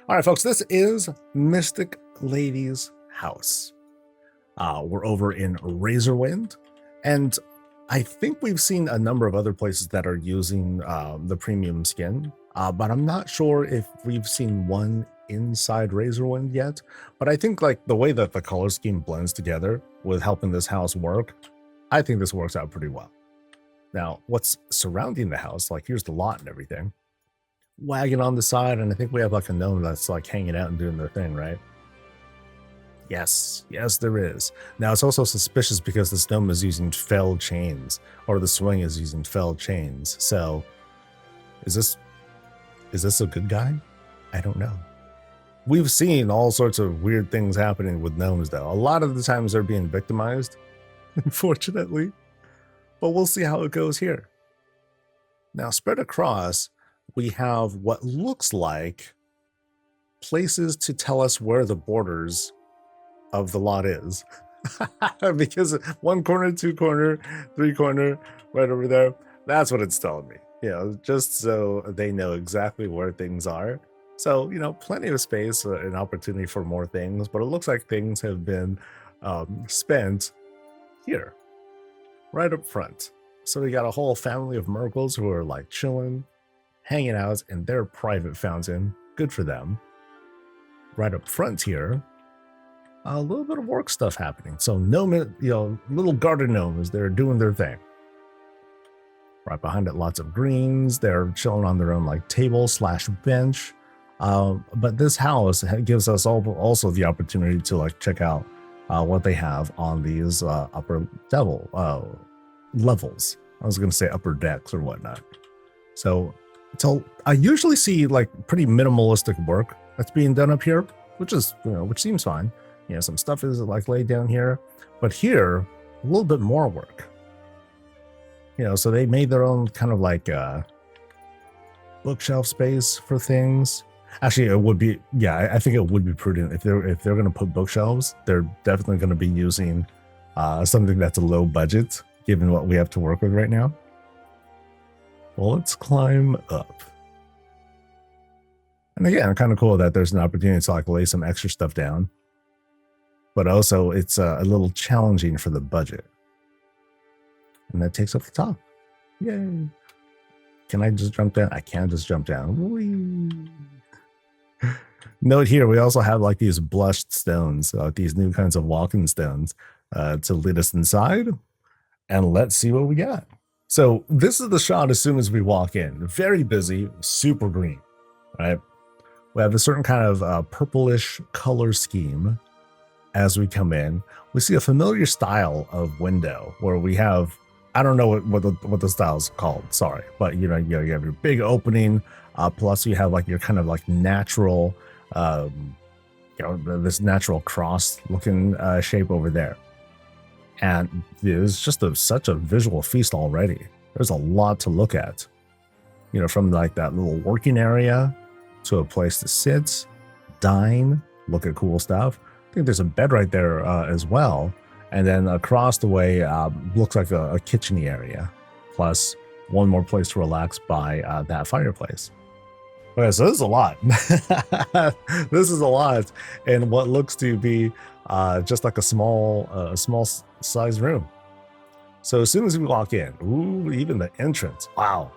All right, folks, this is Mistiklady's house. We're over in Razorwind, and I think we've seen a number of other places that are using the premium skin, but I'm not sure if we've seen one inside Razorwind yet. But I think like the way that the color scheme blends together with helping this house work, I think this works out pretty well. Now, what's surrounding the house, like here's the lot and everything, wagon on the side, and I think we have like a gnome that's like hanging out and doing their thing, right? Yes, there is. Now it's also suspicious because this gnome is using fell chains, or the swing is using fell chains. So is this a good guy? I don't know. We've seen all sorts of weird things happening with gnomes though. A lot of the times they're being victimized, unfortunately. But we'll see how it goes here. Now spread across, we have what looks like places to tell us where the borders of the lot is. Because one corner, two corner, three corner, right over there, that's what it's telling me. You know, just so they know exactly where things are. So, you know, plenty of space, an opportunity for more things, but it looks like things have been spent here, right up front. So we got a whole family of Merkles who are like chilling, hanging out in their private fountain. Good for them. Right up front here, a little bit of work stuff happening. So gnome, little garden gnomes, they're doing their thing. Right behind it, lots of greens. They're chilling on their own like table / bench. But this house gives us also the opportunity to like check out what they have on these upper levels. I was going to say upper decks or whatnot. So I usually see like pretty minimalistic work that's being done up here, which seems fine. You know, some stuff is like laid down here, but here a little bit more work. You know, so they made their own kind of like bookshelf space for things. Actually, it would be, I think it would be prudent if they're going to put bookshelves, they're definitely going to be using something that's a low budget, given what we have to work with right now. Well, let's climb up. And again, kind of cool that there's an opportunity to like lay some extra stuff down, but also it's a little challenging for the budget. And that takes up the top. Yay. Can I just jump down? I can just jump down. Whee. Note here, we also have like these blushed stones, these new kinds of walking stones to lead us inside. And let's see what we got. So this is the shot as soon as we walk in. Very busy, super green, right? We have a certain kind of purplish color scheme as we come in. We see a familiar style of window where we have, I don't know what the style is called, sorry, but you have your big opening, plus you have like your kind of like natural, this natural cross looking shape over there. And it's just such a visual feast already. There's a lot to look at, you know, from like that little working area to a place to sit, dine, look at cool stuff. I think there's a bed right there as well. And then across the way looks like a kitchen area, plus one more place to relax by that fireplace. Okay, so this is a lot. This is a lot in what looks to be just like a small size room. So as soon as we walk in, ooh, even the entrance, wow.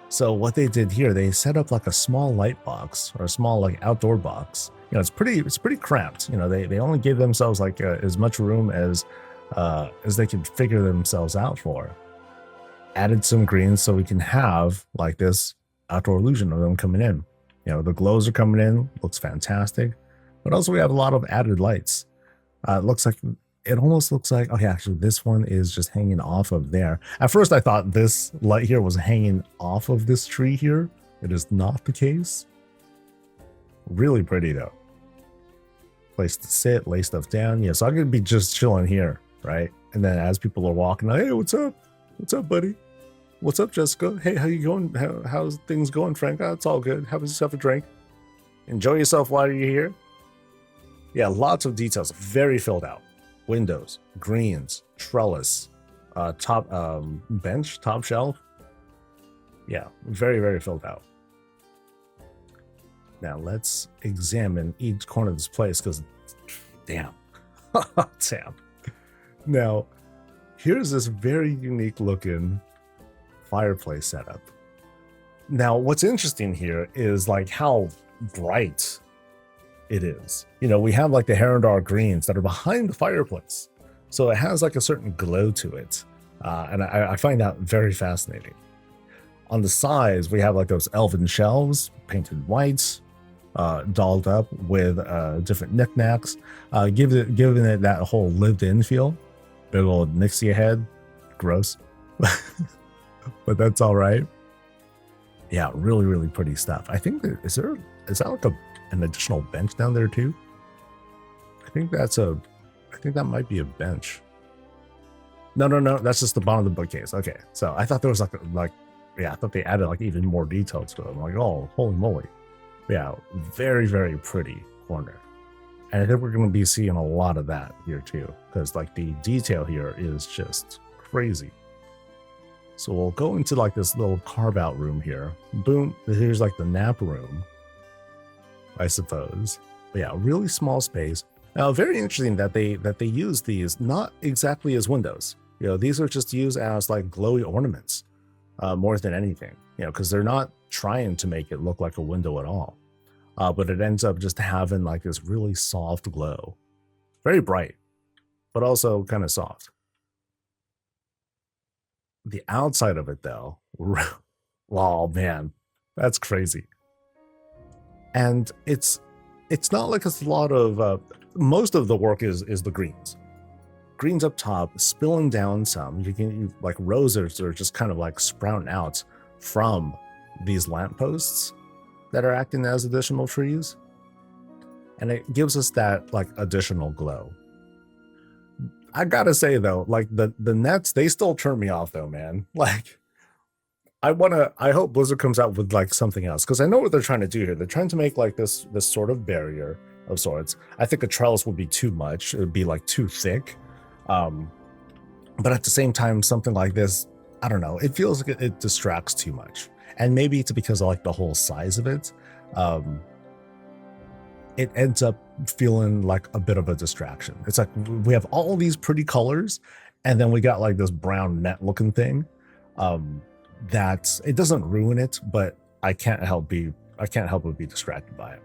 So what they did here, they set up like a small light box or a small like outdoor box. You know, it's pretty cramped. You know, they only gave themselves like as much room as they could figure themselves out for. Added some greens so we can have like this outdoor illusion of them coming in. You know, the glows are coming in, looks fantastic. But also we have a lot of added lights. It almost looks like, okay, actually this one is just hanging off of there. At first I thought this light here was hanging off of this tree here. It is not the case. Really pretty though. Place to sit, lay stuff down. Yeah, so I'm gonna be just chilling here, right? And then as people are walking, hey, what's up? What's up, buddy? What's up, Jessica? Hey, how you going? How's things going, Frank? Oh, it's all good. Have yourself a drink. Enjoy yourself while you're here. Yeah, lots of details. Very filled out. Windows, greens, trellis, top bench, top shelf. Yeah, very, very filled out. Now let's examine each corner of this place because, damn, damn. Now, here's this very unique looking fireplace setup. Now, what's interesting here is like how bright it is. You know, we have like the Herondar greens that are behind the fireplace. So it has like a certain glow to it. And I find that very fascinating. On the sides, we have like those elven shelves painted white, dolled up with different knickknacks, giving it that whole lived-in feel. Big old Nixie head, gross, but that's all right. Yeah, really, really pretty stuff. I think that is that like an additional bench down there too? I think that might be a bench. No, that's just the bottom of the bookcase. Okay, so I thought there was I thought they added like even more detail to it. I'm like, oh, holy moly. Yeah, very, very pretty corner. And I think we're going to be seeing a lot of that here too, because like the detail here is just crazy. So we'll go into like this little carve out room here. Boom, here's like the nap room, I suppose. But yeah, really small space. Now, very interesting that they use these not exactly as windows. You know, these are just used as like glowy ornaments more than anything, you know, because they're not trying to make it look like a window at all. But it ends up just having like this really soft glow. Very bright, but also kind of soft. The outside of it though, oh man, that's crazy. And it's not like it's a lot of, most of the work is the greens. Greens up top, spilling down some. Like roses are just kind of like sprouting out from these lampposts that are acting as additional trees. And it gives us that like additional glow. I gotta say though, like the nets, they still turn me off though, man. Like I hope Blizzard comes out with like something else, because I know what they're trying to do here. They're trying to make like this sort of barrier of sorts. I think a trellis would be too much. It would be like too thick. But at the same time, something like this, I don't know, it feels like it distracts too much. And maybe it's because of like the whole size of it. It ends up feeling like a bit of a distraction. It's like we have all these pretty colors, and then we got like this brown net looking thing. That it doesn't ruin it, but I can't help but be distracted by it.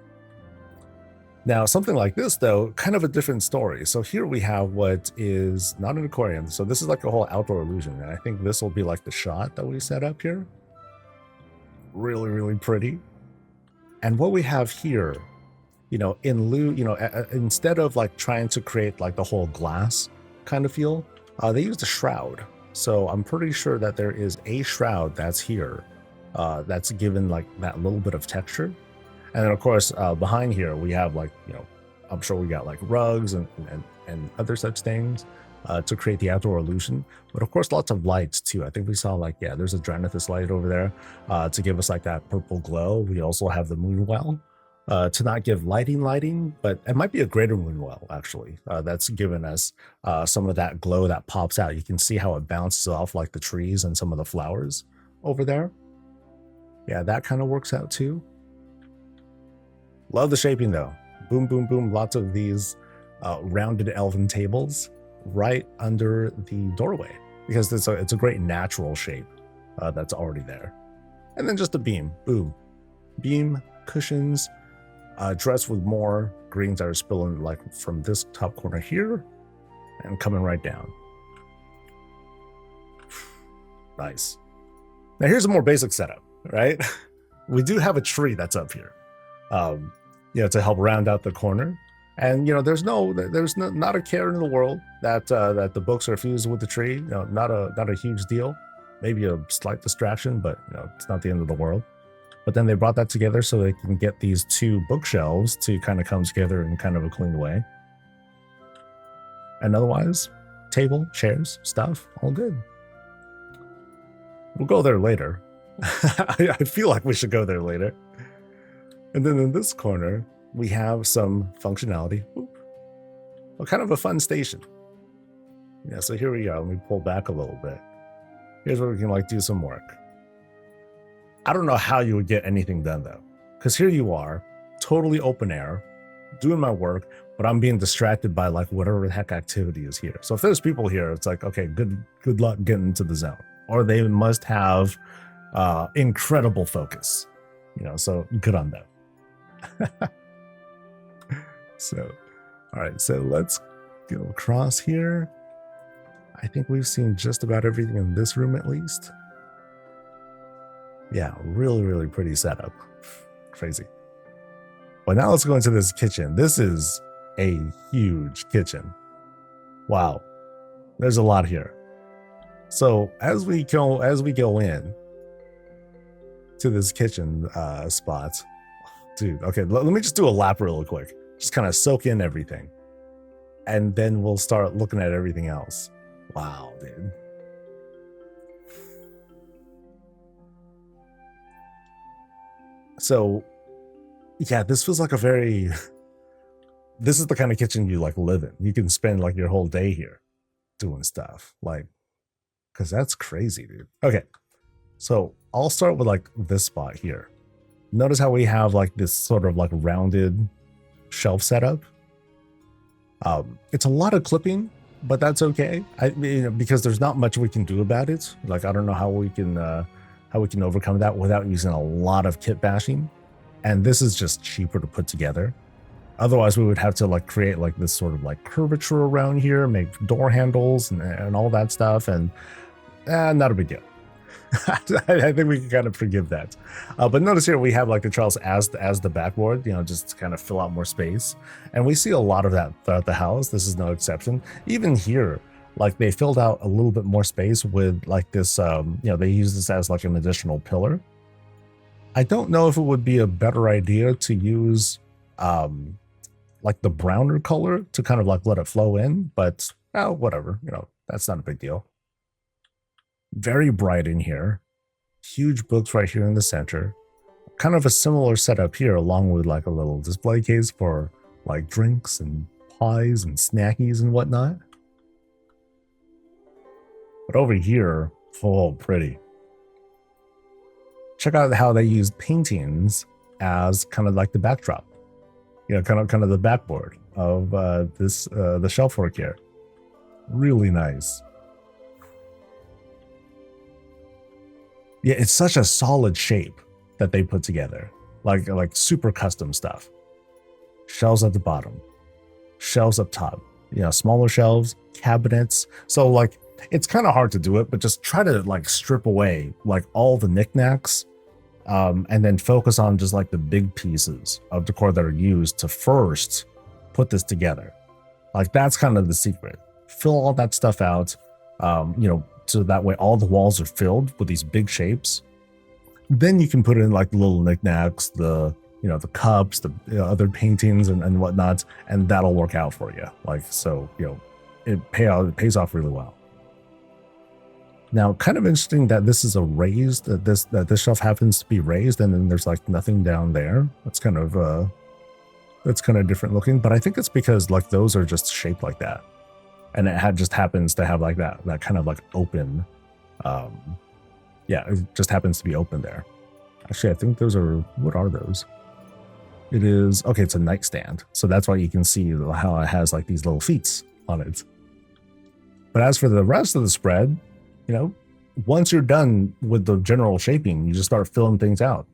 Now, something like this though, kind of a different story. So here we have what is not an aquarium. So this is like a whole outdoor illusion. And I think this will be like the shot that we set up here. Really, really pretty. And what we have here, you know, in lieu, you know, instead of like trying to create like the whole glass kind of feel, they used a shroud. So I'm pretty sure that there is a shroud that's here, that's given like that little bit of texture. And then of course, behind here, we have like, you know, I'm sure we got like rugs and other such things to create the outdoor illusion. But of course, lots of lights too. I think we saw like, yeah, there's a Dranithus light over there to give us like that purple glow. We also have the moon well to not give lighting, but it might be a greater moon well actually. That's given us some of that glow that pops out. You can see how it bounces off like the trees and some of the flowers over there. Yeah, that kind of works out too. Love the shaping though. Boom, boom, boom. Lots of these rounded elven tables right under the doorway, because it's a great natural shape that's already there. And then just a beam. Boom. Beam, cushions, dressed with more greens that are spilling like from this top corner here and coming right down. Nice. Now here's a more basic setup, right? We do have a tree that's up here. You know, to help round out the corner. And, you know, there's not a care in the world that the books are fused with the tree. You know, not a huge deal. Maybe a slight distraction, but you know, it's not the end of the world. But then they brought that together so they can get these two bookshelves to kind of come together in kind of a clean way. And otherwise, table, chairs, stuff, all good. We'll go there later. I feel like we should go there later. And then in this corner, we have some functionality. Well, kind of a fun station. Yeah, so here we are. Let me pull back a little bit. Here's where we can like do some work. I don't know how you would get anything done though, because here you are. totally open air, doing my work, but I'm being distracted by like whatever the heck activity is here. So if there's people here, it's like, okay, good luck getting into the zone. Or they must have incredible focus, you know, so good on them. So, all right, so let's go across here. I think we've seen just about everything in this room at least. Yeah, really pretty setup. Crazy. But now let's go into this kitchen. This is a huge kitchen. Wow, there's a lot here. So as we go in to this kitchen spot, dude. Okay, let me just do a lap real quick. Just kind of soak in everything, and then we'll start looking at everything else. Wow, dude. So, yeah, this feels like a very. This is the kind of kitchen you like live in. You can spend like your whole day here doing stuff, like, because that's crazy, dude. Okay, so I'll start with like this spot here. Notice how we have like this sort of like rounded shelf setup. It's a lot of clipping, but that's okay. Because there's not much we can do about it. Like, I don't know how we can overcome that without using a lot of kit bashing. And this is just cheaper to put together. Otherwise, we would have to like create like this sort of like curvature around here, make door handles and all that stuff, and not a big deal. I think we can kind of forgive that. But notice here we have like the trellis as the backboard, you know, just to kind of fill out more space. And we see a lot of that throughout the house. This is no exception. Even here, like they filled out a little bit more space with like this, you know, they use this as like an additional pillar. I don't know if it would be a better idea to use like the browner color to kind of like let it flow in, but whatever, you know, that's not a big deal. Very bright in here. Huge books right here in the center. Kind of a similar setup here, along with like a little display case for like drinks and pies and snackies and whatnot. But over here, oh, pretty. Check out how they use paintings as kind of like the backdrop. You know, kind of the backboard of the shelf work here. Really nice. Yeah, it's such a solid shape that they put together. Like super custom stuff. Shelves at the bottom. Shelves up top. You know, smaller shelves, cabinets. So like, it's kind of hard to do it, but just try to like strip away like all the knickknacks, and then focus on just like the big pieces of decor that are used to first put this together. Like that's kind of the secret. Fill all that stuff out, you know, so that way all the walls are filled with these big shapes. Then you can put in like the little knickknacks, the, you know, the cups, the other paintings and whatnot, and that'll work out for you. Like, so, you know, it pays off really well. Now, kind of interesting that this is a raised, that this shelf happens to be raised, and then there's like nothing down there. That's kind of different looking, but I think it's because like those are just shaped like that. And it just happens to have like that kind of like open, yeah, it just happens to be open there. Actually, I think those are, what are those? It is, okay, it's a nightstand. So that's why you can see how it has like these little feet on it. But as for the rest of the spread, you know, once you're done with the general shaping, you just start filling things out.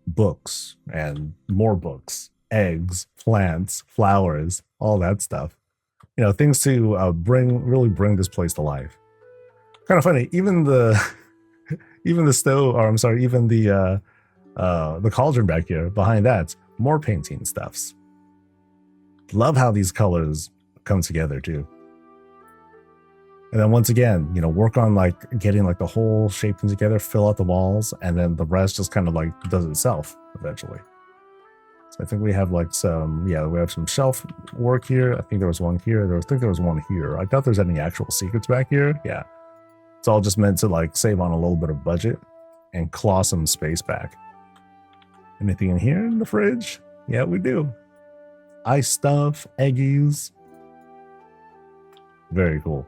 Books and more books, eggs, plants, flowers, all that stuff. You know, things to really bring this place to life. Kind of funny, even the stove, or I'm sorry, even the cauldron back here behind that, more painting stuffs. Love how these colors come together too. And then once again, you know, work on like getting like the whole shaping together, fill out the walls, and then the rest just kind of like does itself eventually. So I think we have like some, yeah, we have some shelf work here. I think there was one here. I think there was one here. I doubt there's any actual secrets back here. Yeah. It's all just meant to like save on a little bit of budget and claw some space back. Anything in here in the fridge? Yeah, we do. Ice stuff, eggies. Very cool.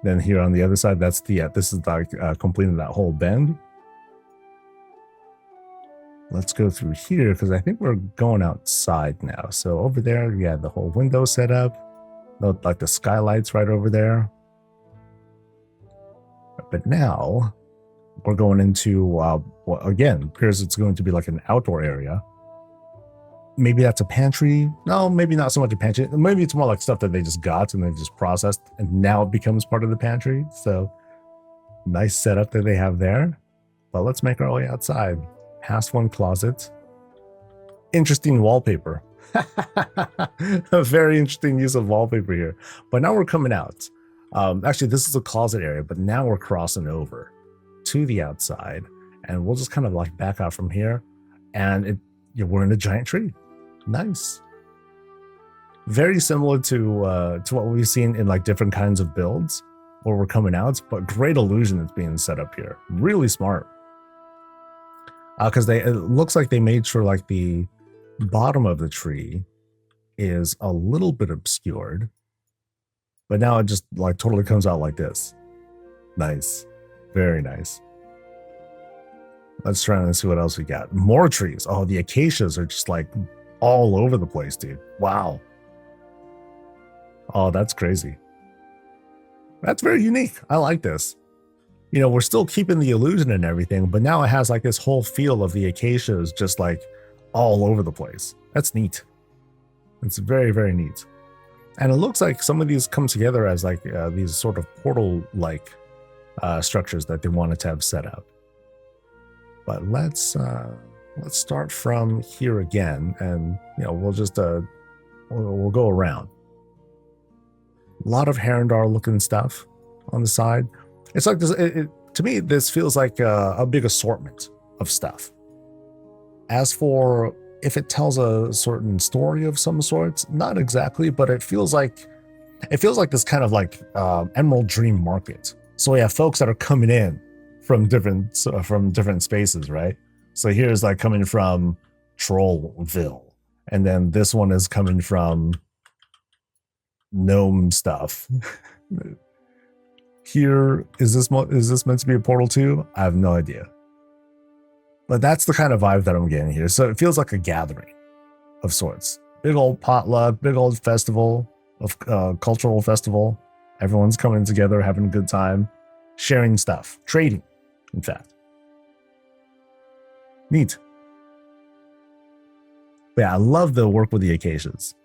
Then here on the other side, that's the, this is like completing that whole bend. let's go through here because I think we're going outside now. So over there, yeah, the whole window set up, like the skylights right over there. But now we're going into, well, again, appears it's going to be like an outdoor area. Maybe that's a pantry. No, maybe not so much a pantry. Maybe it's more like stuff that they just got and they just processed and now it becomes part of the pantry. So nice setup that they have there. But let's make our way outside. Past one closet. Interesting wallpaper. A very interesting use of wallpaper here. But now we're coming out. Actually, this is a closet area, but now we're crossing over to the outside. And we'll just kind of like back out from here. And we're in a giant tree. Nice. Very similar to what we've seen in like different kinds of builds where we're coming out, but great illusion that's being set up here. Really smart. Because it looks like they made sure like the bottom of the tree is a little bit obscured, but now it just like totally comes out like this. Nice. Very nice. Let's try and see what else we got. More trees. Oh, the acacias are just like all over the place, dude. Wow. Oh, that's crazy. That's very unique. I like this. You know, we're still keeping the illusion and everything, but now it has like this whole feel of the acacias just like all over the place. That's neat. It's very, very neat. And it looks like some of these come together as like these sort of portal-like structures that they wanted to have set up. But let's start from here again, and you know we'll just we'll go around. A lot of Herondar looking stuff on the side. It's like this. To me, this feels like a big assortment of stuff. As for if it tells a certain story of some sorts, not exactly, but it feels like this kind of like Emerald Dream Market. So we have folks that are coming in from different spaces, right? So here's like coming from Trollville, and then this one is coming from Gnome stuff. Here, is this meant to be a portal too? I have no idea. But that's the kind of vibe that I'm getting here. So it feels like a gathering of sorts. Big old potluck, big old festival of cultural festival. Everyone's coming together, having a good time, sharing stuff, trading, in fact. Neat. But yeah, I love the work with the acacias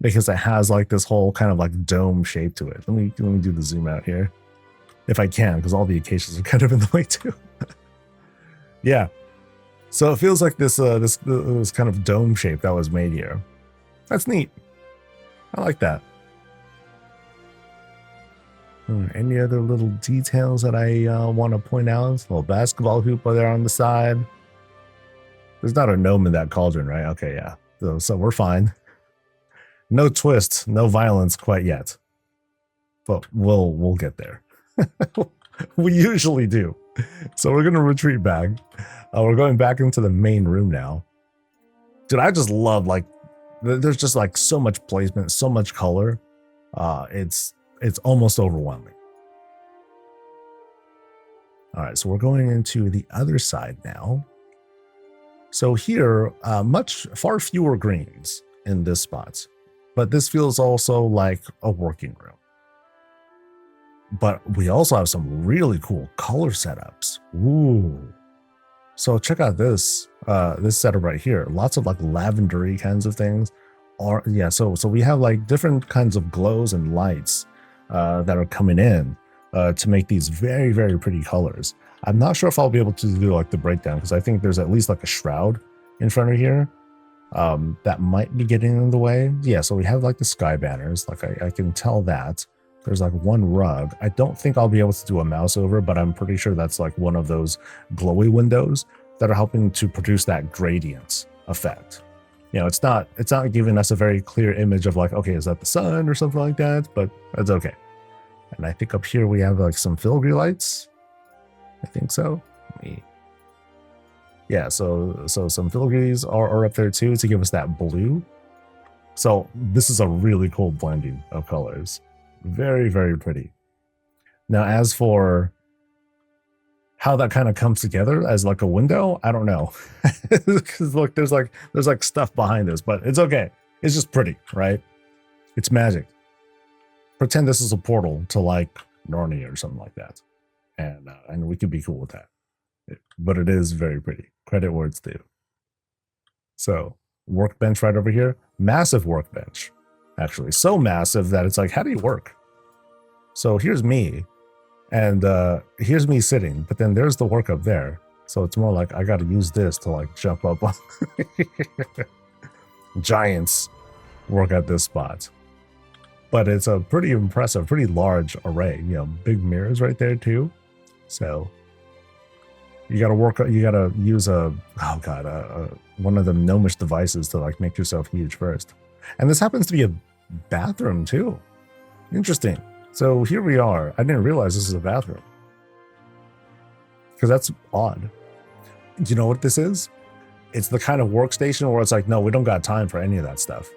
because it has like this whole kind of like dome shape to it. Let me do the zoom out here if I can, because all the acacias are kind of in the way too. Yeah. So it feels like this kind of dome shape that was made here. That's neat. I like that. Any other little details that I want to point out? A little basketball hoop there on the side. There's not a gnome in that cauldron, right? Okay, yeah. So we're fine. No twist, no violence quite yet. But we'll get there. We usually do. So we're going to retreat back. We're going back into the main room now. Dude, I just love, like, there's just like so much placement, so much color. It's almost overwhelming. All right, so we're going into the other side now. So here, far fewer greens in this spot, but this feels also like a working room. But we also have some really cool color setups. Ooh. So check out this setup right here. Lots of like lavendery kinds of things. So we have like different kinds of glows and lights that are coming in to make these very, very pretty colors. I'm not sure if I'll be able to do like the breakdown because I think there's at least like a shroud in front of here that might be getting in the way. Yeah, so we have like the sky banners. Like I can tell that. There's like one rug. I don't think I'll be able to do a mouse over, but I'm pretty sure that's like one of those glowy windows that are helping to produce that gradient effect. You know, it's not giving us a very clear image of like, okay, is that the sun or something like that? But that's okay. And I think up here we have like some filigree lights. I think so. Yeah, so some filigrees are up there too to give us that blue. So this is a really cool blending of colors. Very, very pretty. Now, as for how that kind of comes together as like a window, I don't know. Because look, there's like stuff behind this, but it's okay. It's just pretty, right? It's magic. Pretend this is a portal to like Narnia or something like that, and we could be cool with that. But it is very pretty. Credit where it's due. So workbench right over here, massive workbench, actually so massive that it's like, how do you work? So here's me, and here's me sitting, but then there's the work up there. So it's more like I got to use this to like jump up on. Giants work at this spot. But it's a pretty impressive, pretty large array. You know, big mirrors right there too. So you got to work. You got to use one of the gnomish devices to like make yourself huge first. And this happens to be a bathroom too. Interesting. So here we are. I didn't realize this is a bathroom because that's odd. You know what this is? It's the kind of workstation where it's like, no, we don't got time for any of that stuff.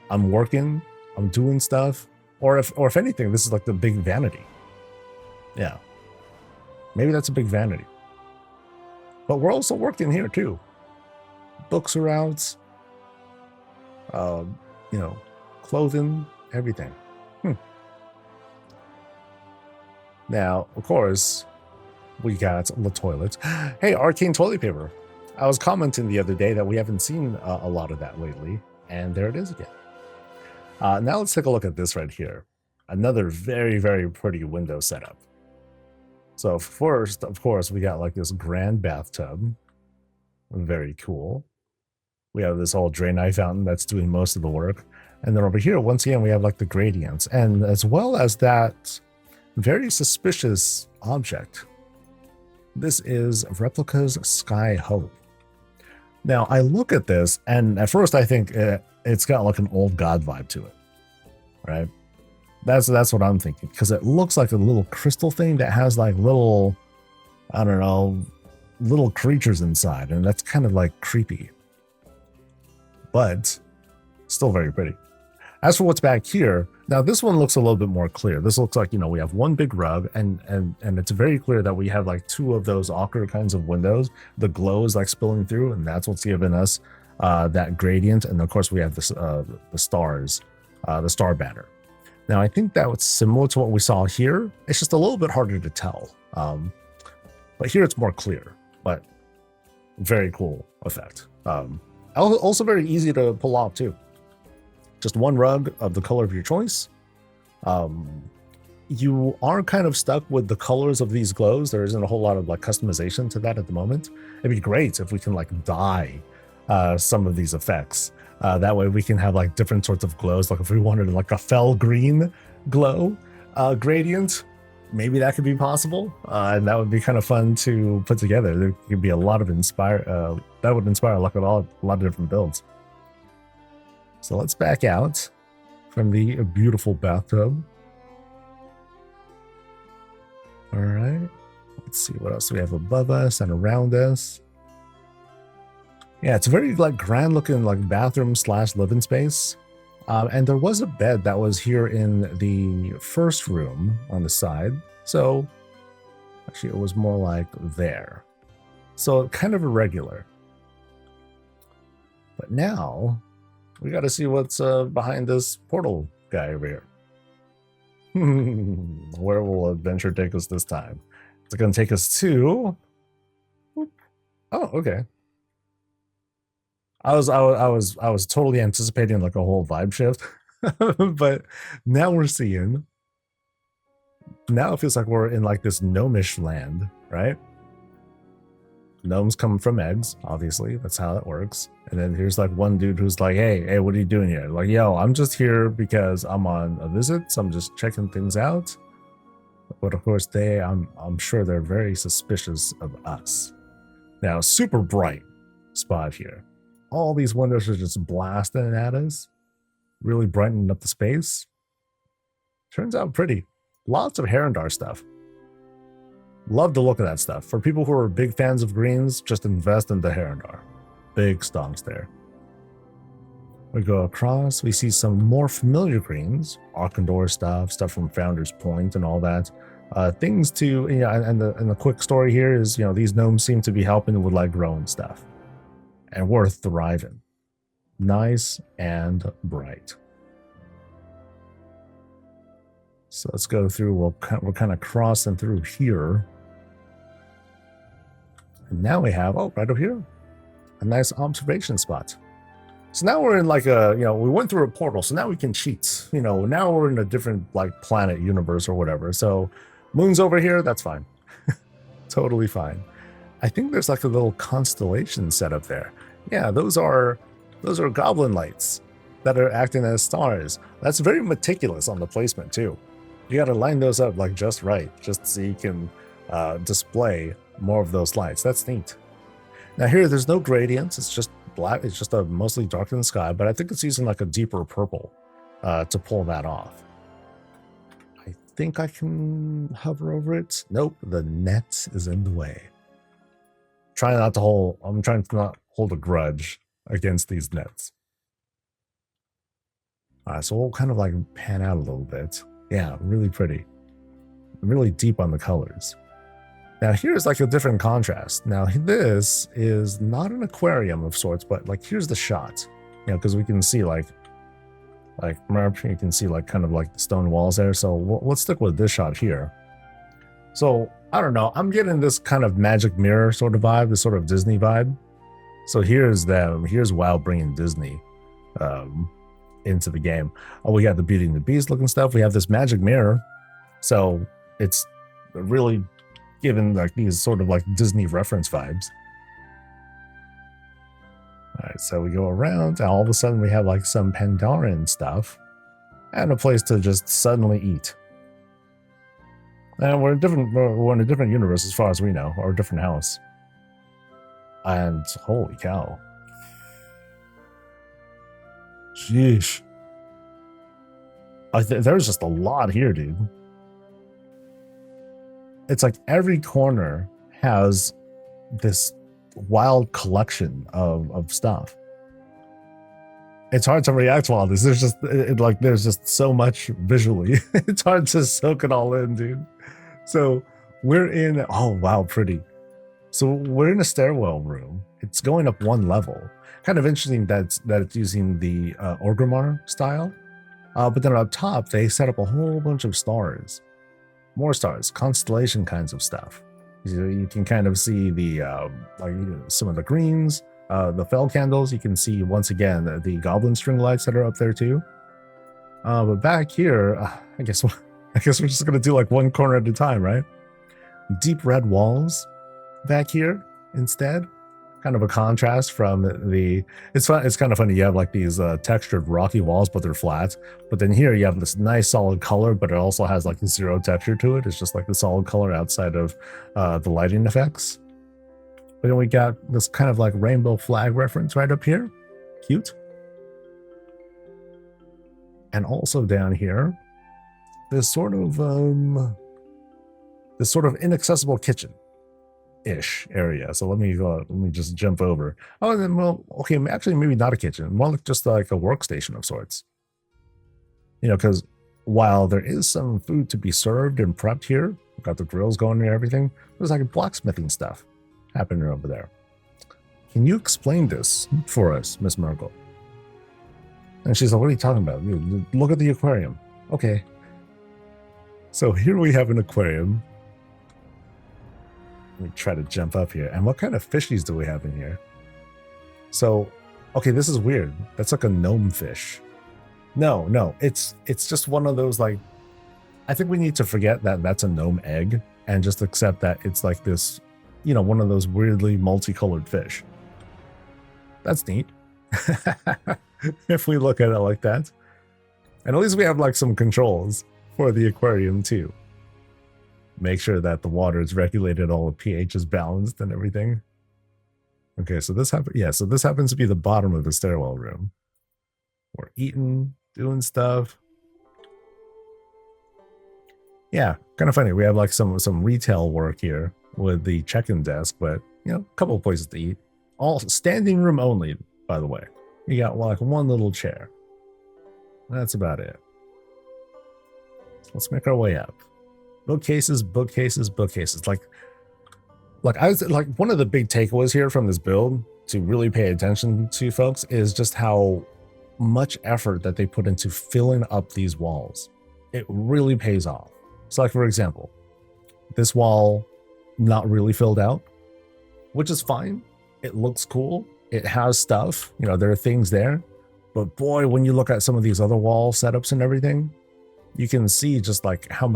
I'm working. I'm doing stuff, or if anything, this is like the big vanity. Yeah, maybe that's a big vanity. But we're also working here too. Books are out. You know, clothing, everything. Now, of course, we got the toilets. Hey, arcane toilet paper. I was commenting the other day that we haven't seen a lot of that lately, and there it is again. Now let's take a look at this right here. Another very, very pretty window setup. So first, of course, we got like this grand bathtub. Very cool. We have this whole drain-eye fountain that's doing most of the work. And then over here, once again, we have like the gradients. And as well as that very suspicious object. This is Replica's Sky Hope. Now, I look at this, and at first I think it's got like an old god vibe to it, right? That's what I'm thinking, because it looks like a little crystal thing that has like little, I don't know, little creatures inside, and that's kind of like creepy, but still very pretty. As for what's back here, now this one looks a little bit more clear. This looks like, you know, we have one big rug, and it's very clear that we have like two of those ochre kinds of windows. The glow is like spilling through, and that's what's giving us that gradient. And of course we have this the stars, the star banner. Now I think that was similar to what we saw here. It's just a little bit harder to tell. But here it's more clear, but very cool effect. Also very easy to pull off too. Just one rug of the color of your choice. You are kind of stuck with the colors of these glows. There isn't a whole lot of like customization to that at the moment. It'd be great if we can like dye some of these effects. That way we can have like different sorts of glows. Like if we wanted like a fell green glow gradient, maybe that could be possible. And that would be kind of fun to put together. There could be a lot of that would inspire like a lot of different builds. So let's back out from the beautiful bathtub. All right, let's see what else we have above us and around us. Yeah, it's a very like grand looking like bathroom / living space. And there was a bed that was here in the first room on the side. So actually it was more like there. So kind of irregular. But now we got to see what's behind this portal guy over here. Where will adventure take us this time? It's going to take us to... Oh, okay. I was totally anticipating like a whole vibe shift, but now we're seeing. Now it feels like we're in like this gnomish land, right? Gnomes come from eggs, obviously. That's how it works. And then here's like one dude who's like, hey, what are you doing here? Like, yo, I'm just here because I'm on a visit. So I'm just checking things out. But of course, I'm sure they're very suspicious of us. Now, super bright spot here. All these windows are just blasting at us. Really brightening up the space. Turns out pretty. Lots of Herondar stuff. Love the look of that stuff. For people who are big fans of greens, just invest in the Herondar. Big stonks there. We go across, we see some more familiar greens. Arkandor stuff from Founder's Point and all that. Things to, you know, and the quick story here is, you know, these gnomes seem to be helping with like growing stuff, and we're thriving, nice and bright. So let's go through. We're kind of crossing through here, and now we have, oh, right over here, a nice observation spot. So now we're in like a, you know, we went through a portal, so now we can cheat. You know, now we're in a different like planet, universe, or whatever. So moon's over here, that's fine. Totally fine. I think there's like a little constellation set up there. Yeah, those are goblin lights that are acting as stars. That's very meticulous on the placement too. You got to line those up like just right, just so you can display more of those lights. That's neat. Now here, there's no gradients. It's just black. It's just a mostly darkened sky, but I think it's using like a deeper purple to pull that off. I think I can hover over it. Nope, the net is in the way. I'm trying to not hold a grudge against these nets. All right, so we'll kind of like pan out a little bit. Yeah, really pretty. Really deep on the colors. Now here's like a different contrast. Now this is not an aquarium of sorts, but like here's the shot. You know, because we can see like you can see like kind of like the stone walls there. So let's stick with this shot here. So I don't know. I'm getting this kind of magic mirror sort of vibe, this sort of Disney vibe. So here's them. Here's WoW bringing Disney into the game. Oh, we got the Beauty and the Beast looking stuff. We have this magic mirror. So it's really given like these sort of like Disney reference vibes. All right, so we go around, and all of a sudden we have like some Pandaren stuff and a place to just suddenly eat. And we're in a different universe as far as we know, or a different house. And holy cow. Sheesh. There's just a lot here, dude. It's like every corner has this wild collection of stuff. It's hard to react to all this. There's just so much visually. It's hard to soak it all in, dude. So we're in, oh wow, pretty. So we're in a stairwell room. It's going up one level. Kind of interesting that it's using the Orgrimmar style. But then up top, they set up a whole bunch of stars. More stars, constellation kinds of stuff. You can kind of see the some of the greens, the fell candles. You can see once again the goblin string lights that are up there too. But back here, I guess we're just gonna do like one corner at a time, right? Deep red walls back here instead. Kind of a contrast from the. It's fun. It's kind of funny. You have like these textured rocky walls, but they're flat. But then here you have this nice solid color, but it also has like zero texture to it. It's just like the solid color outside of the lighting effects. But then we got this kind of like rainbow flag reference right up here. Cute. And also down here, this sort of inaccessible kitchen ish area. So let me just jump over. Oh, and then, well, okay, actually maybe not a kitchen, more like just like a workstation of sorts. You know, because while there is some food to be served and prepped here, we've got the grills going and everything, there's like blacksmithing stuff happening over there. Can you explain this for us, Miss Merkel? And she's like, what are you talking about? Look at the aquarium. Okay. So here we have an aquarium. Let me try to jump up here. And what kind of fishies do we have in here? So, okay, this is weird. That's like a gnome fish. No, it's just one of those like, I think we need to forget that that's a gnome egg and just accept that it's like this, you know, one of those weirdly multicolored fish. That's neat. If we look at it like that. And at least we have like some controls for the aquarium too. Make sure that the water is regulated, all the pH is balanced and everything. Okay, so this happens to be the bottom of the stairwell room. We're eating, doing stuff. Yeah, kind of funny. We have like some retail work here with the check-in desk, but you know, a couple of places to eat. All standing room only, by the way. You got like one little chair. That's about it. Let's make our way up. Bookcases, bookcases, bookcases. Like I was like, one of the big takeaways here from this build to really pay attention to, folks, is just how much effort that they put into filling up these walls. It really pays off. So like, for example, this wall not really filled out, which is fine. It looks cool. It has stuff, you know, there are things there. But boy, when you look at some of these other wall setups and everything, you can see just like how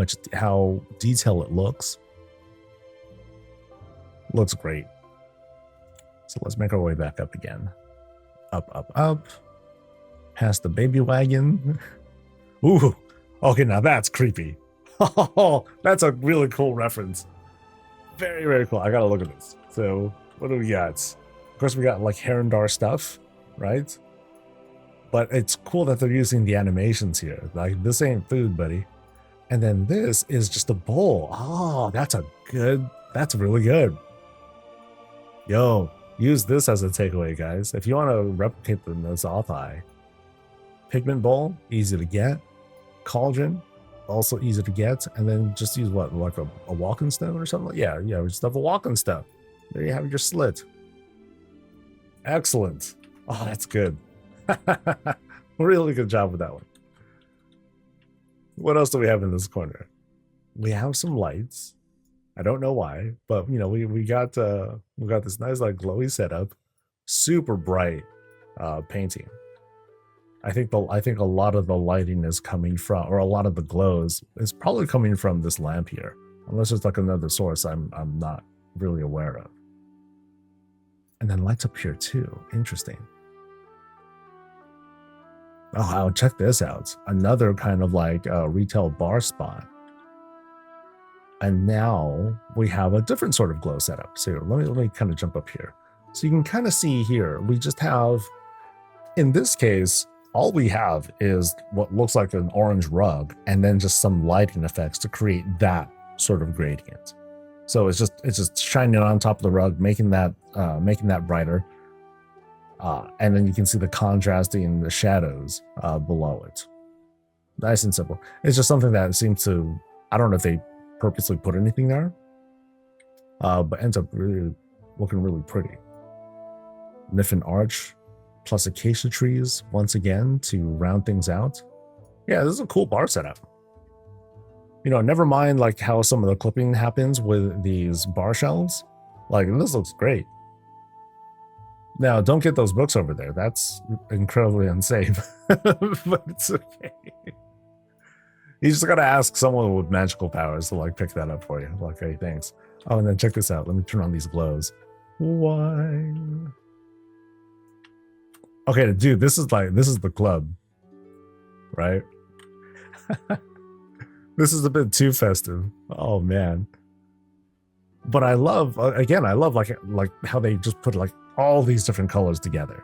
detailed it looks. Looks great. So let's make our way back up again. Up, up, up. Past the baby wagon. Ooh, okay, now that's creepy. Oh, that's a really cool reference. Very, very cool. I gotta look at this. So, what do we got? Of course, we got like Herondar stuff, right? But it's cool that they're using the animations here. Like, this ain't food, buddy. And then this is just a bowl. Oh, that's really good. Yo, use this as a takeaway, guys. If you want to replicate the Azeroth Eye, pigment bowl, easy to get. Cauldron, also easy to get. And then just use what, like a walking stone or something? Yeah, we just have a walking stone. There you have your slit. Excellent. Oh, that's good. Really good job with that one. What else do we have in this corner? We have some lights. I don't know why, but you know, we got this nice like glowy setup, super bright painting. I think a lot of the lighting is coming from, or a lot of the glows is probably coming from this lamp here, unless it's like another source I'm not really aware of. And then lights up here too. Interesting. Oh, check this out. Another kind of like retail bar spot. And now we have a different sort of glow setup. So let me kind of jump up here. So you can kind of see here, we just have, in this case, all we have is what looks like an orange rug and then just some lighting effects to create that sort of gradient. So it's just shining on top of the rug, making that brighter. And then you can see the contrasting the shadows below it. Nice and simple. It's just something that seems to, I don't know if they purposely put anything there, but ends up really looking really pretty. Niffin arch plus acacia trees once again to round things out. Yeah, this is a cool bar setup. You know, never mind like how some of the clipping happens with these bar shelves. Like, this looks great. Now, don't get those books over there. That's incredibly unsafe, but it's okay. You just gotta ask someone with magical powers to like pick that up for you. Like, hey, thanks. Oh, and then check this out. Let me turn on these glows. Why? Okay, dude, this is the club, right? This is a bit too festive. Oh man. But I love, again, I love like how they just put like all these different colors together.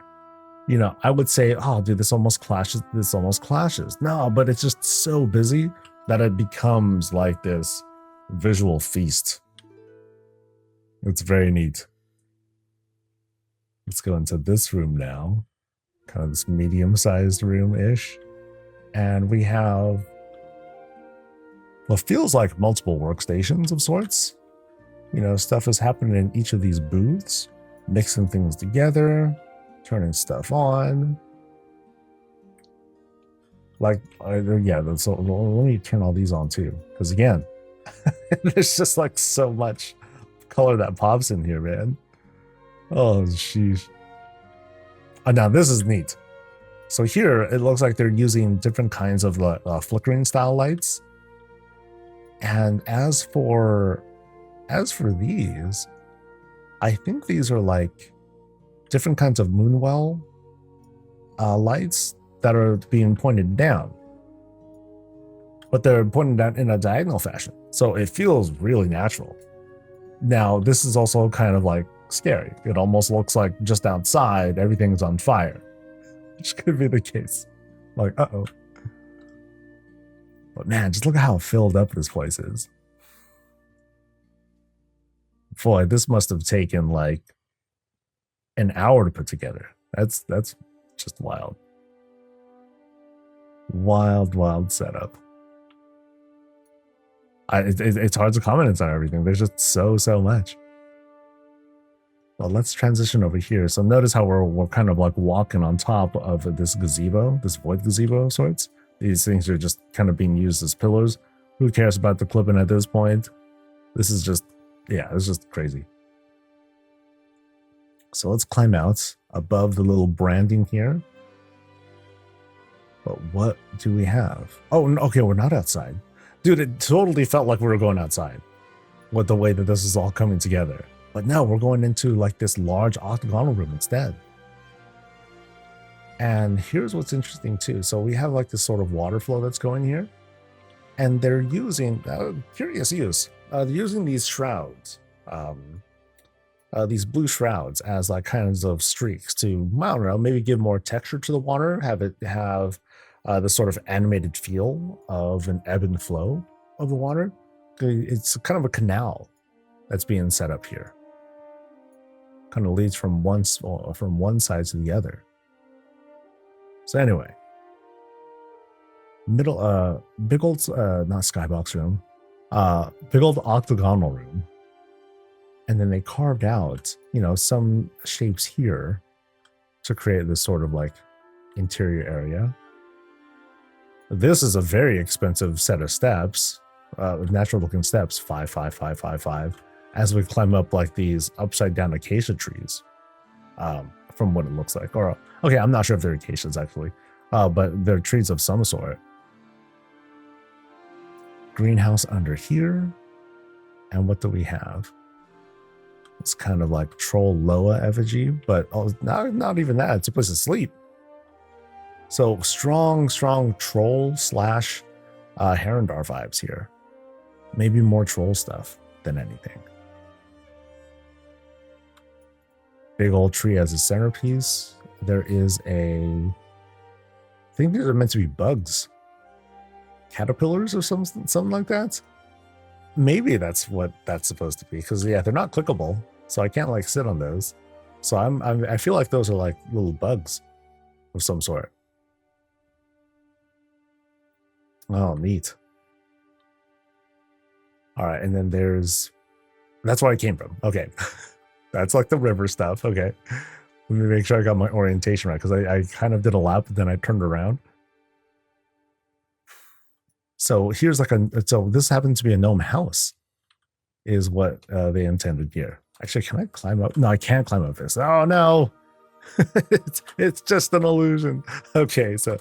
You know, I would say, oh, dude, this almost clashes. No, but it's just so busy that it becomes like this visual feast. It's very neat. Let's go into this room now. Kind of this medium-sized room-ish. And we have what feels like multiple workstations of sorts. You know, stuff is happening in each of these booths, mixing things together, turning stuff on. Like, yeah, so let me turn all these on too. Because again, there's just like so much color that pops in here, man. Oh, sheesh. Now this is neat. So here, it looks like they're using different kinds of flickering style lights. And as for these, I think these are like different kinds of moonwell lights that are being pointed down, but they're pointed down in a diagonal fashion, so it feels really natural. Now this is also kind of like scary. It almost looks like just outside everything's on fire, which could be the case. Like, uh-oh. But man, just look at how filled up this place is. Boy, this must have taken like an hour to put together. That's just wild. Wild setup. It's hard to comment on everything. There's just so much. Well, let's transition over here. So notice how we're kind of like walking on top of this gazebo, this void gazebo of sorts. These things are just kind of being used as pillars. Who cares about the clipping at this point? This is just, yeah, it's just crazy. So let's climb out above the little branding here. But what do we have? Oh, okay, we're not outside. Dude, it totally felt like we were going outside with the way that this is all coming together. But no, we're going into like this large octagonal room instead. And here's what's interesting too. So we have like this sort of water flow that's going here. And they're using, curious use, they're using these shrouds, these blue shrouds as like kinds of streaks to, I don't know, maybe give more texture to the water, have it have the sort of animated feel of an ebb and flow of the water. It's kind of a canal that's being set up here. Kind of leads from one side to the other. So anyway, big old not skybox room, big old octagonal room, and then they carved out, you know, some shapes here to create this sort of like interior area. This is a very expensive set of steps, natural looking steps, 5, 5, 5, 5, 5. As we climb up like these upside down acacia trees, from what it looks like. Or, okay, I'm not sure if they're acacias actually, but they're trees of some sort. Greenhouse under here. And what do we have? It's kind of like troll Loa effigy, but not even that. It's a place to sleep. So strong troll slash Herondar vibes here. Maybe more troll stuff than anything. Big old tree as a centerpiece. There is I think these are meant to be bugs. Caterpillars or something like that. Maybe that's what that's supposed to be. Because yeah, they're not clickable. So I can't like sit on those. So I feel like those are like little bugs of some sort. Oh, neat. All right, and then that's where I came from. Okay. That's like the river stuff. Okay. Let me make sure I got my orientation right, because I kind of did a lap, but then I turned around. So here's like so this happens to be a gnome house, is what they intended here. Actually, can I climb up? No, I can't climb up this. Oh no. it's just an illusion. Okay, so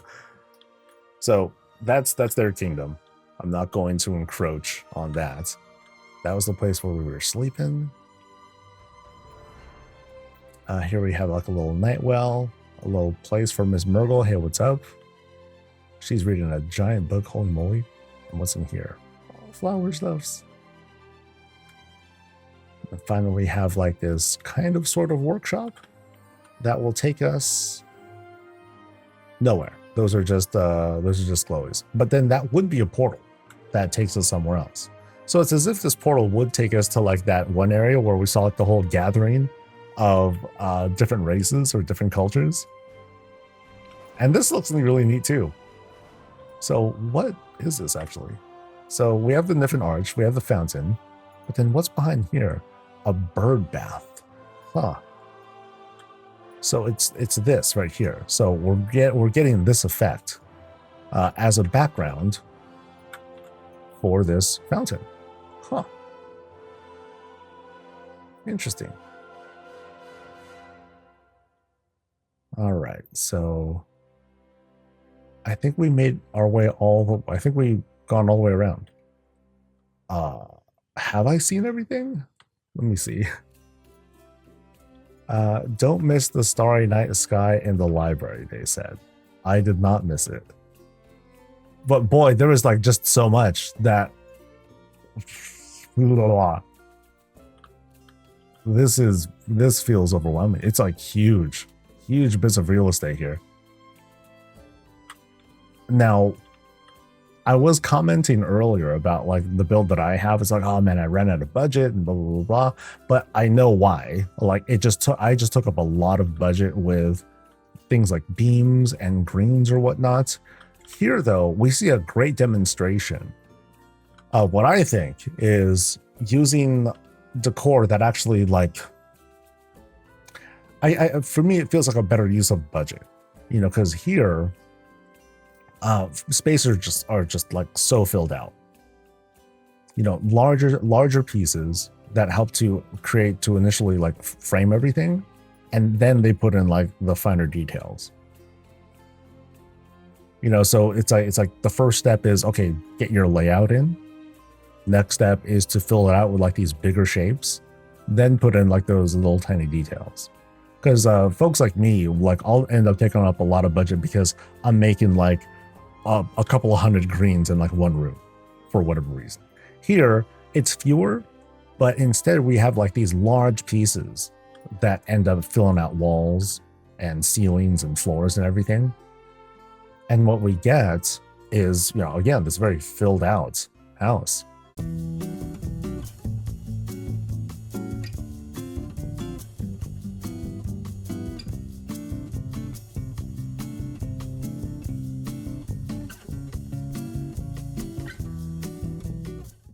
that's their kingdom. I'm not going to encroach on that. That was the place where we were sleeping. Here we have like a little night well, a little place for Miss Murgle. Hey, what's up? She's reading a giant book. Holy moly. And what's in here? Oh, flower stuffs. And finally, we have like this kind of sort of workshop that will take us nowhere. Those are just glowies. But then that would be a portal that takes us somewhere else. So it's as if this portal would take us to like that one area where we saw like the whole gathering of different races or different cultures. And this looks really neat too. So what is this actually? So we have the Niffin Arch, we have the fountain, but then what's behind here? A bird bath. Huh. So it's this right here. So we're getting this effect as a background for this fountain. Huh. Interesting. All right, so I think we made our way I think we've gone all the way around. Have I seen everything? Let me see. Don't miss the starry night sky in the library, they said. I did not miss it. But boy, there was like just so much that this feels overwhelming. It's like huge bits of real estate here. Now, I was commenting earlier about like the build that I have. It's like, oh man, I ran out of budget and blah blah blah. But I know why. Like I just took up a lot of budget with things like beams and greens or whatnot. Here though, we see a great demonstration What I think is using decor that actually like, for me, it feels like a better use of budget, you know, because here, spaces are just like so filled out. You know, larger pieces that help to initially like frame everything, and then they put in like the finer details. You know, so it's like the first step is, okay, get your layout in. Next step is to fill it out with like these bigger shapes, then put in like those little tiny details. Because folks like me, like I'll end up taking up a lot of budget because I'm making like a couple of 100 greens in like one room for whatever reason. Here, it's fewer, but instead we have like these large pieces that end up filling out walls and ceilings and floors and everything. And what we get is, you know, again, this very filled out house.